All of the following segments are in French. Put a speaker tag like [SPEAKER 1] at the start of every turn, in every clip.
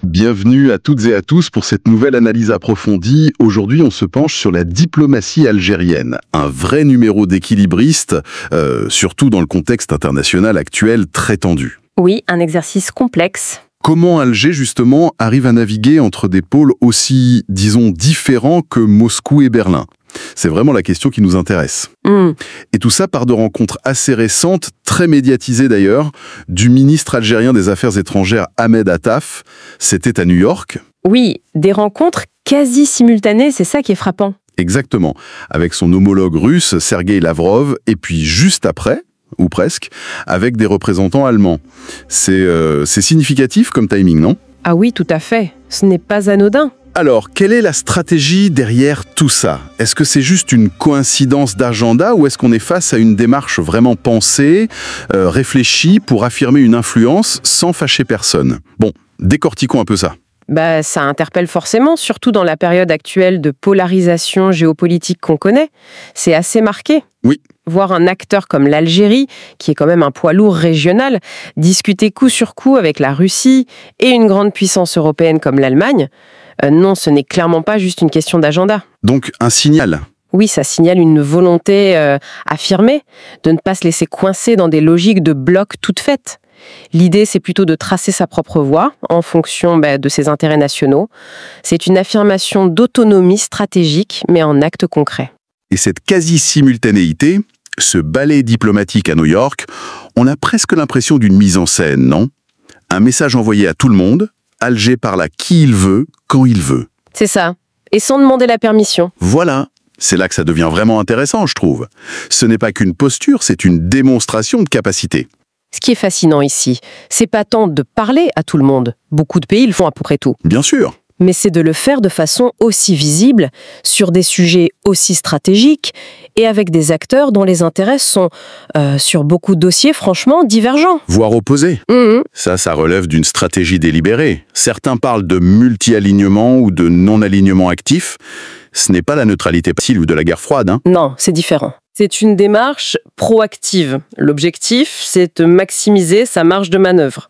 [SPEAKER 1] Bienvenue à toutes et à tous pour cette nouvelle analyse approfondie. Aujourd'hui, on se penche sur la diplomatie algérienne. Un vrai numéro d'équilibriste, surtout dans le contexte international actuel très tendu.
[SPEAKER 2] Oui, un exercice complexe.
[SPEAKER 1] Comment Alger, justement, arrive à naviguer entre des pôles aussi, disons, différents que Moscou et Berlin? C'est vraiment la question qui nous intéresse. Et tout ça part de rencontres assez récentes, très médiatisées d'ailleurs, du ministre algérien des Affaires étrangères Ahmed Attaf. C'était à New York.
[SPEAKER 2] Oui, des rencontres quasi simultanées, c'est ça qui est frappant.
[SPEAKER 1] Exactement, avec son homologue russe, Sergueï Lavrov, et puis juste après, ou presque, avec des représentants allemands. C'est significatif comme timing, non?
[SPEAKER 2] Ah oui, tout à fait. Ce n'est pas anodin.
[SPEAKER 1] Alors, quelle est la stratégie derrière tout ça? Est-ce que c'est juste une coïncidence d'agenda ou est-ce qu'on est face à une démarche vraiment pensée, réfléchie pour affirmer une influence sans fâcher personne? Bon, décortiquons un peu ça.
[SPEAKER 2] Ça interpelle forcément, surtout dans la période actuelle de polarisation géopolitique qu'on connaît. C'est assez marqué.
[SPEAKER 1] Oui.
[SPEAKER 2] Voir un acteur comme l'Algérie, qui est quand même un poids lourd régional, discuter coup sur coup avec la Russie et une grande puissance européenne comme l'Allemagne, non, ce n'est clairement pas juste une question d'agenda.
[SPEAKER 1] Donc, un signal.
[SPEAKER 2] Oui, ça signale une volonté affirmée de ne pas se laisser coincer dans des logiques de blocs toutes faites. L'idée, c'est plutôt de tracer sa propre voie en fonction de ses intérêts nationaux. C'est une affirmation d'autonomie stratégique, mais en actes concrets.
[SPEAKER 1] Et cette quasi-simultanéité, ce ballet diplomatique à New York, on a presque l'impression d'une mise en scène, non? Un message envoyé à tout le monde, Alger parle à qui il veut, quand il veut.
[SPEAKER 2] C'est ça. Et sans demander la permission.
[SPEAKER 1] Voilà. C'est là que ça devient vraiment intéressant, je trouve. Ce n'est pas qu'une posture, c'est une démonstration de capacité.
[SPEAKER 2] Ce qui est fascinant ici, c'est pas tant de parler à tout le monde. Beaucoup de pays le font à peu près tout.
[SPEAKER 1] Bien sûr.
[SPEAKER 2] Mais c'est de le faire de façon aussi visible, sur des sujets aussi stratégiques, et avec des acteurs dont les intérêts sont, sur beaucoup de dossiers, franchement, divergents.
[SPEAKER 1] Voire opposés. Ça relève d'une stratégie délibérée. Certains parlent de multi-alignement ou de non-alignement actif. Ce n'est pas la neutralité passive ou de la guerre froide, hein.
[SPEAKER 2] Non, c'est différent. C'est une démarche proactive. L'objectif, c'est de maximiser sa marge de manœuvre.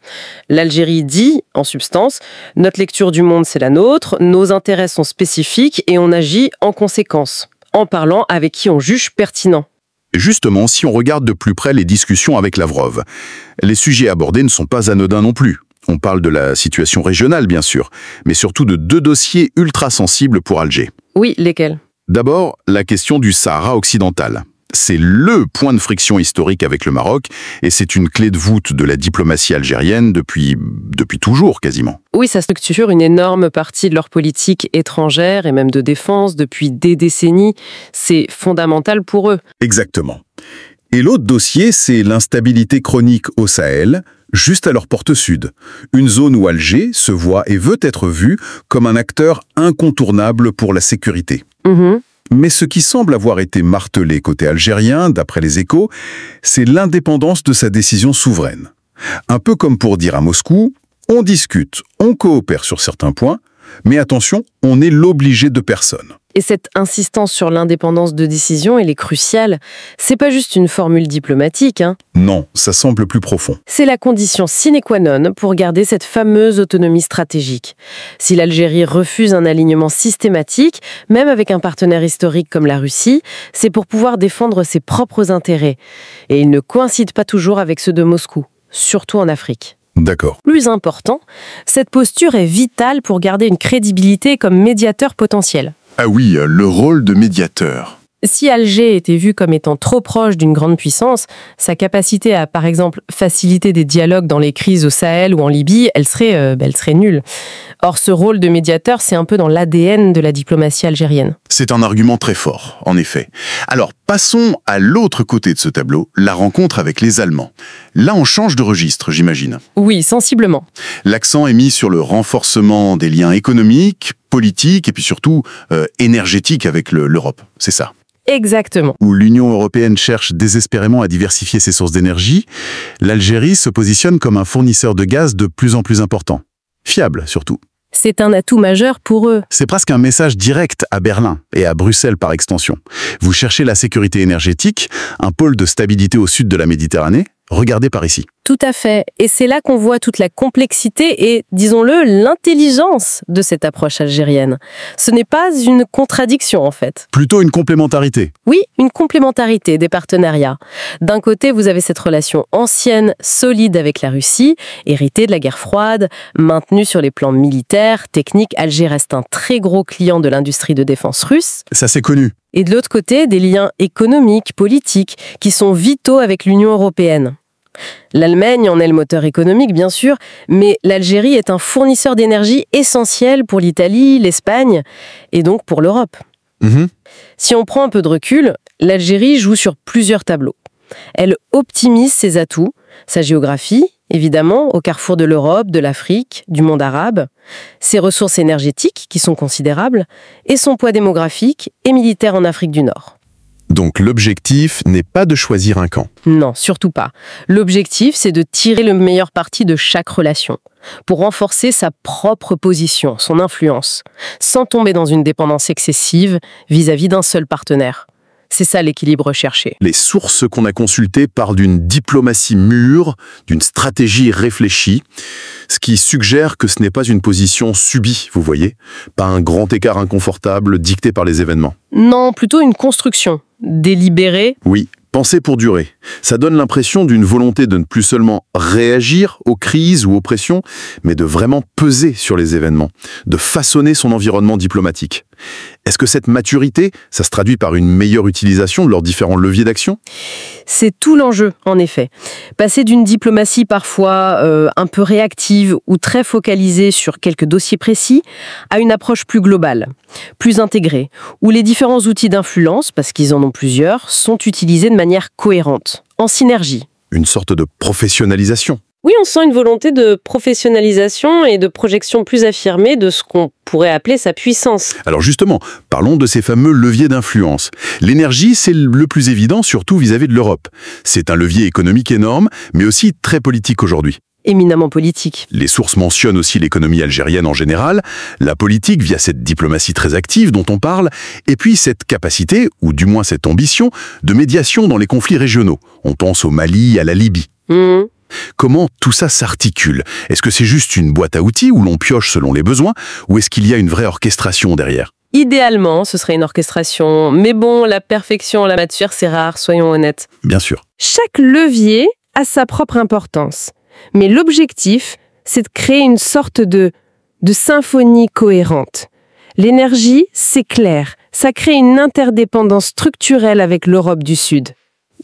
[SPEAKER 2] L'Algérie dit, en substance, notre lecture du monde, c'est la nôtre, nos intérêts sont spécifiques et on agit en conséquence, en parlant avec qui on juge pertinent.
[SPEAKER 1] Justement, si on regarde de plus près les discussions avec Lavrov, les sujets abordés ne sont pas anodins non plus. On parle de la situation régionale, bien sûr, mais surtout de deux dossiers ultra sensibles pour Alger.
[SPEAKER 2] Oui, lesquels?
[SPEAKER 1] D'abord, la question du Sahara occidental. C'est le point de friction historique avec le Maroc, et c'est une clé de voûte de la diplomatie algérienne depuis toujours, quasiment.
[SPEAKER 2] Oui, ça structure une énorme partie de leur politique étrangère et même de défense depuis des décennies. C'est fondamental pour eux.
[SPEAKER 1] Exactement. Et l'autre dossier, c'est l'instabilité chronique au Sahel, juste à leur porte sud. Une zone où Alger se voit et veut être vu comme un acteur incontournable pour la sécurité. Mais ce qui semble avoir été martelé côté algérien, d'après les Échos, c'est l'indépendance de sa décision souveraine. Un peu comme pour dire à Moscou, on discute, on coopère sur certains points, mais attention, on n'est l'obligé de personne.
[SPEAKER 2] Et cette insistance sur l'indépendance de décision, elle est cruciale. C'est pas juste une formule diplomatique, hein.
[SPEAKER 1] Non, ça semble plus profond.
[SPEAKER 2] C'est la condition sine qua non pour garder cette fameuse autonomie stratégique. Si l'Algérie refuse un alignement systématique, même avec un partenaire historique comme la Russie, c'est pour pouvoir défendre ses propres intérêts. Et ils ne coïncident pas toujours avec ceux de Moscou, surtout en Afrique.
[SPEAKER 1] D'accord.
[SPEAKER 2] Plus important, cette posture est vitale pour garder une crédibilité comme médiateur potentiel.
[SPEAKER 1] Ah oui, le rôle de médiateur.
[SPEAKER 2] Si Alger était vu comme étant trop proche d'une grande puissance, sa capacité à, par exemple, faciliter des dialogues dans les crises au Sahel ou en Libye, elle serait nulle. Or, ce rôle de médiateur, c'est un peu dans l'ADN de la diplomatie algérienne.
[SPEAKER 1] C'est un argument très fort, en effet. Alors, passons à l'autre côté de ce tableau, la rencontre avec les Allemands. Là, on change de registre, j'imagine.
[SPEAKER 2] Oui, sensiblement.
[SPEAKER 1] L'accent est mis sur le renforcement des liens économiques, politiques et puis surtout énergétiques avec l'Europe. C'est ça.
[SPEAKER 2] Exactement.
[SPEAKER 1] Où l'Union européenne cherche désespérément à diversifier ses sources d'énergie, l'Algérie se positionne comme un fournisseur de gaz de plus en plus important. Fiable, surtout.
[SPEAKER 2] C'est un atout majeur pour eux.
[SPEAKER 1] C'est presque un message direct à Berlin et à Bruxelles par extension. Vous cherchez la sécurité énergétique, un pôle de stabilité au sud de la Méditerranée, regardez par ici.
[SPEAKER 2] Tout à fait. Et c'est là qu'on voit toute la complexité et, disons-le, l'intelligence de cette approche algérienne. Ce n'est pas une contradiction, en fait.
[SPEAKER 1] Plutôt une complémentarité.
[SPEAKER 2] Oui, une complémentarité des partenariats. D'un côté, vous avez cette relation ancienne, solide avec la Russie, héritée de la guerre froide, maintenue sur les plans militaires, techniques. Alger reste un très gros client de l'industrie de défense russe.
[SPEAKER 1] Ça, c'est connu.
[SPEAKER 2] Et de l'autre côté, des liens économiques, politiques, qui sont vitaux avec l'Union européenne. L'Allemagne en est le moteur économique, bien sûr, mais l'Algérie est un fournisseur d'énergie essentiel pour l'Italie, l'Espagne et donc pour l'Europe. Si on prend un peu de recul, l'Algérie joue sur plusieurs tableaux. Elle optimise ses atouts, sa géographie, évidemment, au carrefour de l'Europe, de l'Afrique, du monde arabe, ses ressources énergétiques, qui sont considérables, et son poids démographique et militaire en Afrique du Nord.
[SPEAKER 1] Donc l'objectif n'est pas de choisir un camp.
[SPEAKER 2] Non, surtout pas. L'objectif, c'est de tirer le meilleur parti de chaque relation, pour renforcer sa propre position, son influence, sans tomber dans une dépendance excessive vis-à-vis d'un seul partenaire. C'est ça l'équilibre recherché.
[SPEAKER 1] Les sources qu'on a consultées parlent d'une diplomatie mûre, d'une stratégie réfléchie, ce qui suggère que ce n'est pas une position subie, vous voyez, pas un grand écart inconfortable dicté par les événements.
[SPEAKER 2] Non, plutôt une construction, délibérée.
[SPEAKER 1] Oui, penser pour durer. Ça donne l'impression d'une volonté de ne plus seulement réagir aux crises ou aux pressions, mais de vraiment peser sur les événements, de façonner son environnement diplomatique. Est-ce que cette maturité, ça se traduit par une meilleure utilisation de leurs différents leviers d'action ?
[SPEAKER 2] C'est tout l'enjeu, en effet. Passer d'une diplomatie parfois un peu réactive ou très focalisée sur quelques dossiers précis à une approche plus globale, plus intégrée, où les différents outils d'influence, parce qu'ils en ont plusieurs, sont utilisés de manière cohérente, en synergie.
[SPEAKER 1] Une sorte de professionnalisation.
[SPEAKER 2] Oui, on sent une volonté de professionnalisation et de projection plus affirmée de ce qu'on pourrait appeler sa puissance.
[SPEAKER 1] Alors justement, parlons de ces fameux leviers d'influence. L'énergie, c'est le plus évident, surtout vis-à-vis de l'Europe. C'est un levier économique énorme, mais aussi très politique aujourd'hui.
[SPEAKER 2] Éminemment politique.
[SPEAKER 1] Les sources mentionnent aussi l'économie algérienne en général, la politique via cette diplomatie très active dont on parle, et puis cette capacité, ou du moins cette ambition, de médiation dans les conflits régionaux. On pense au Mali, à la Libye. Comment tout ça s'articule? Est-ce que c'est juste une boîte à outils où l'on pioche selon les besoins, ou est-ce qu'il y a une vraie orchestration derrière?
[SPEAKER 2] Idéalement, ce serait une orchestration, mais bon, la perfection en la matière, c'est rare, soyons honnêtes.
[SPEAKER 1] Bien sûr.
[SPEAKER 2] Chaque levier a sa propre importance, mais l'objectif, c'est de créer une sorte de symphonie cohérente. L'énergie, c'est clair, ça crée une interdépendance structurelle avec l'Europe du Sud.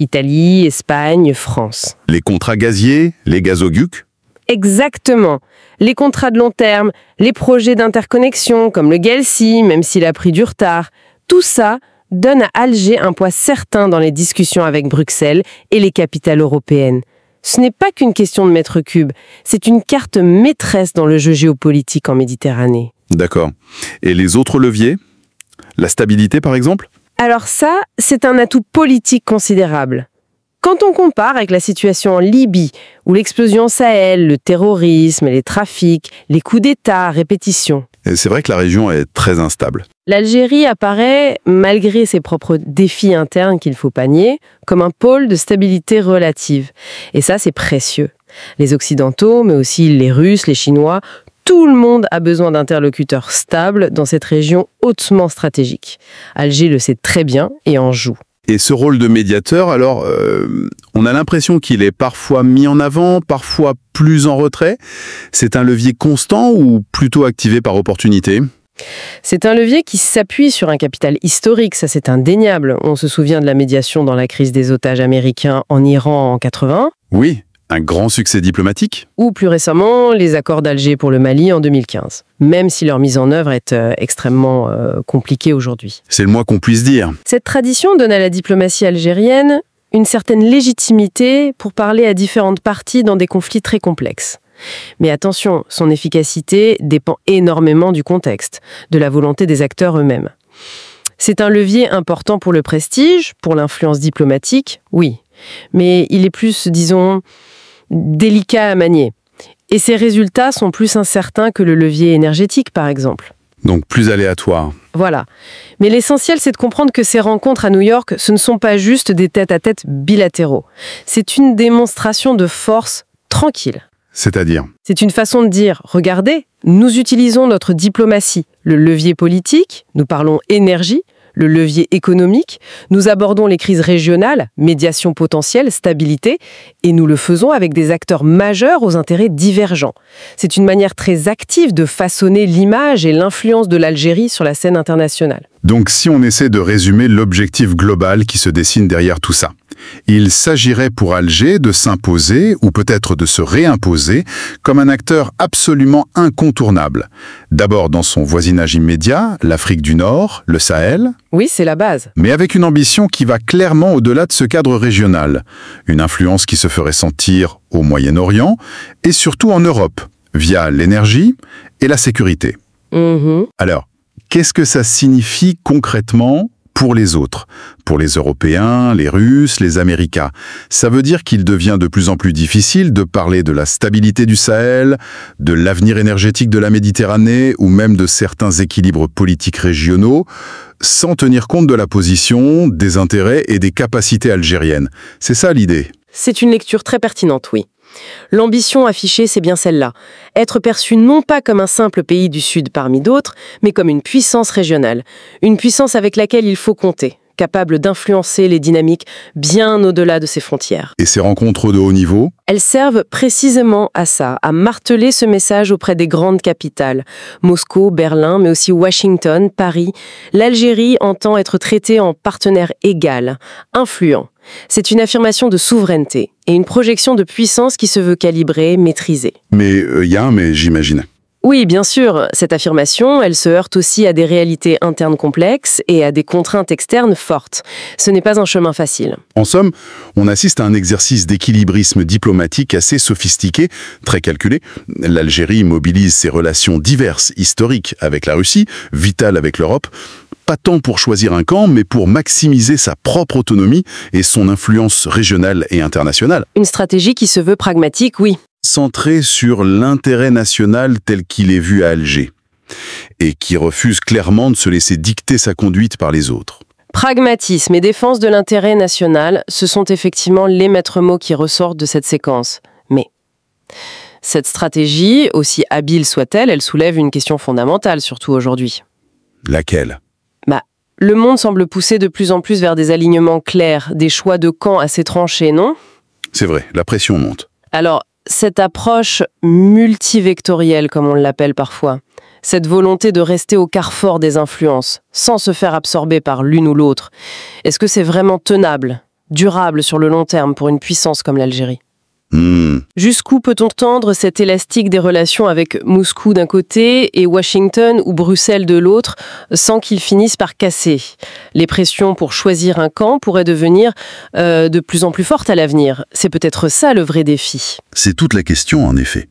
[SPEAKER 2] Italie, Espagne, France.
[SPEAKER 1] Les contrats gaziers, les gazoducs?
[SPEAKER 2] Exactement. Les contrats de long terme, les projets d'interconnexion comme le GELSI, même s'il a pris du retard, tout ça donne à Alger un poids certain dans les discussions avec Bruxelles et les capitales européennes. Ce n'est pas qu'une question de mètres cubes, c'est une carte maîtresse dans le jeu géopolitique en Méditerranée.
[SPEAKER 1] D'accord. Et les autres leviers? La stabilité, par exemple?
[SPEAKER 2] Alors ça, c'est un atout politique considérable. Quand on compare avec la situation en Libye, où l'explosion au Sahel, le terrorisme, les trafics, les coups d'État à répétition.
[SPEAKER 1] C'est vrai que la région est très instable.
[SPEAKER 2] L'Algérie apparaît, malgré ses propres défis internes qu'il faut pas nier, comme un pôle de stabilité relative. Et ça, c'est précieux. Les Occidentaux, mais aussi les Russes, les Chinois, tout le monde a besoin d'interlocuteurs stables dans cette région hautement stratégique. Alger le sait très bien et en joue.
[SPEAKER 1] Et ce rôle de médiateur, alors, on a l'impression qu'il est parfois mis en avant, parfois plus en retrait. C'est un levier constant ou plutôt activé par opportunité ?
[SPEAKER 2] C'est un levier qui s'appuie sur un capital historique, ça c'est indéniable. On se souvient de la médiation dans la crise des otages américains en Iran en 80.
[SPEAKER 1] Oui, un grand succès diplomatique.
[SPEAKER 2] Ou plus récemment, les accords d'Alger pour le Mali en 2015. Même si leur mise en œuvre est extrêmement compliquée aujourd'hui.
[SPEAKER 1] C'est le moins qu'on puisse dire.
[SPEAKER 2] Cette tradition donne à la diplomatie algérienne une certaine légitimité pour parler à différentes parties dans des conflits très complexes. Mais attention, son efficacité dépend énormément du contexte, de la volonté des acteurs eux-mêmes. C'est un levier important pour le prestige, pour l'influence diplomatique, oui. Mais il est plus, disons, délicat à manier. Et ses résultats sont plus incertains que le levier énergétique, par exemple.
[SPEAKER 1] Donc plus aléatoire.
[SPEAKER 2] Voilà. Mais l'essentiel, c'est de comprendre que ces rencontres à New York, ce ne sont pas juste des tête-à-tête bilatéraux. C'est une démonstration de force tranquille.
[SPEAKER 1] C'est-à-dire?
[SPEAKER 2] C'est une façon de dire, regardez, nous utilisons notre diplomatie, le levier politique, nous parlons énergie, le levier économique, nous abordons les crises régionales, médiation potentielle, stabilité, et nous le faisons avec des acteurs majeurs aux intérêts divergents. C'est une manière très active de façonner l'image et l'influence de l'Algérie sur la scène internationale.
[SPEAKER 1] Donc si on essaie de résumer l'objectif global qui se dessine derrière tout ça, il s'agirait pour Alger de s'imposer, ou peut-être de se réimposer, comme un acteur absolument incontournable. D'abord dans son voisinage immédiat, l'Afrique du Nord, le Sahel.
[SPEAKER 2] Oui, c'est la base.
[SPEAKER 1] Mais avec une ambition qui va clairement au-delà de ce cadre régional. Une influence qui se ferait sentir au Moyen-Orient et surtout en Europe, via l'énergie et la sécurité. Alors, qu'est-ce que ça signifie concrètement pour les autres, pour les Européens, les Russes, les Américains? Ça veut dire qu'il devient de plus en plus difficile de parler de la stabilité du Sahel, de l'avenir énergétique de la Méditerranée ou même de certains équilibres politiques régionaux, sans tenir compte de la position, des intérêts et des capacités algériennes. C'est ça l'idée.
[SPEAKER 2] C'est une lecture très pertinente, oui. L'ambition affichée, c'est bien celle-là. Être perçu non pas comme un simple pays du Sud parmi d'autres, mais comme une puissance régionale. Une puissance avec laquelle il faut compter, capable d'influencer les dynamiques bien au-delà de ses frontières.
[SPEAKER 1] Et ces rencontres de haut niveau?
[SPEAKER 2] Elles servent précisément à ça, à marteler ce message auprès des grandes capitales. Moscou, Berlin, mais aussi Washington, Paris. L'Algérie entend être traitée en partenaire égal, influent. C'est une affirmation de souveraineté et une projection de puissance qui se veut calibrée, maîtrisée.
[SPEAKER 1] Mais il y a un mais, j'imagine.
[SPEAKER 2] Oui, bien sûr, cette affirmation, elle se heurte aussi à des réalités internes complexes et à des contraintes externes fortes. Ce n'est pas un chemin facile.
[SPEAKER 1] En somme, on assiste à un exercice d'équilibrisme diplomatique assez sophistiqué, très calculé. L'Algérie mobilise ses relations diverses, historiques avec la Russie, vitales avec l'Europe, pas tant pour choisir un camp, mais pour maximiser sa propre autonomie et son influence régionale et internationale.
[SPEAKER 2] Une stratégie qui se veut pragmatique, oui.
[SPEAKER 1] Centrée sur l'intérêt national tel qu'il est vu à Alger, et qui refuse clairement de se laisser dicter sa conduite par les autres.
[SPEAKER 2] Pragmatisme et défense de l'intérêt national, ce sont effectivement les maîtres mots qui ressortent de cette séquence. Mais cette stratégie, aussi habile soit-elle, elle soulève une question fondamentale, surtout aujourd'hui.
[SPEAKER 1] Laquelle ?
[SPEAKER 2] Le monde semble pousser de plus en plus vers des alignements clairs, des choix de camps assez tranchés, non ?
[SPEAKER 1] C'est vrai, la pression monte.
[SPEAKER 2] Alors, cette approche multivectorielle, comme on l'appelle parfois, cette volonté de rester au carrefour des influences, sans se faire absorber par l'une ou l'autre, est-ce que c'est vraiment tenable, durable sur le long terme pour une puissance comme l'Algérie ? Jusqu'où peut-on tendre cet élastique des relations avec Moscou d'un côté et Washington ou Bruxelles de l'autre, sans qu'ils finissent par casser ? Les pressions pour choisir un camp pourraient devenir de plus en plus fortes à l'avenir. C'est peut-être ça le vrai défi.
[SPEAKER 1] C'est toute la question, en effet.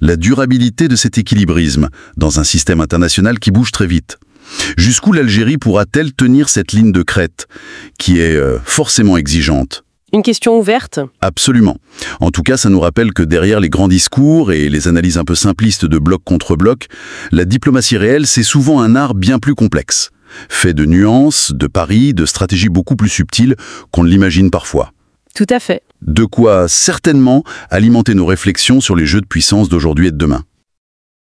[SPEAKER 1] La durabilité de cet équilibrisme, dans un système international qui bouge très vite. Jusqu'où l'Algérie pourra-t-elle tenir cette ligne de crête, qui est forcément exigeante ?
[SPEAKER 2] Une question ouverte ?
[SPEAKER 1] Absolument. En tout cas, ça nous rappelle que derrière les grands discours et les analyses un peu simplistes de bloc contre bloc, la diplomatie réelle, c'est souvent un art bien plus complexe, fait de nuances, de paris, de stratégies beaucoup plus subtiles qu'on ne l'imagine parfois.
[SPEAKER 2] Tout à fait.
[SPEAKER 1] De quoi certainement alimenter nos réflexions sur les jeux de puissance d'aujourd'hui et de demain.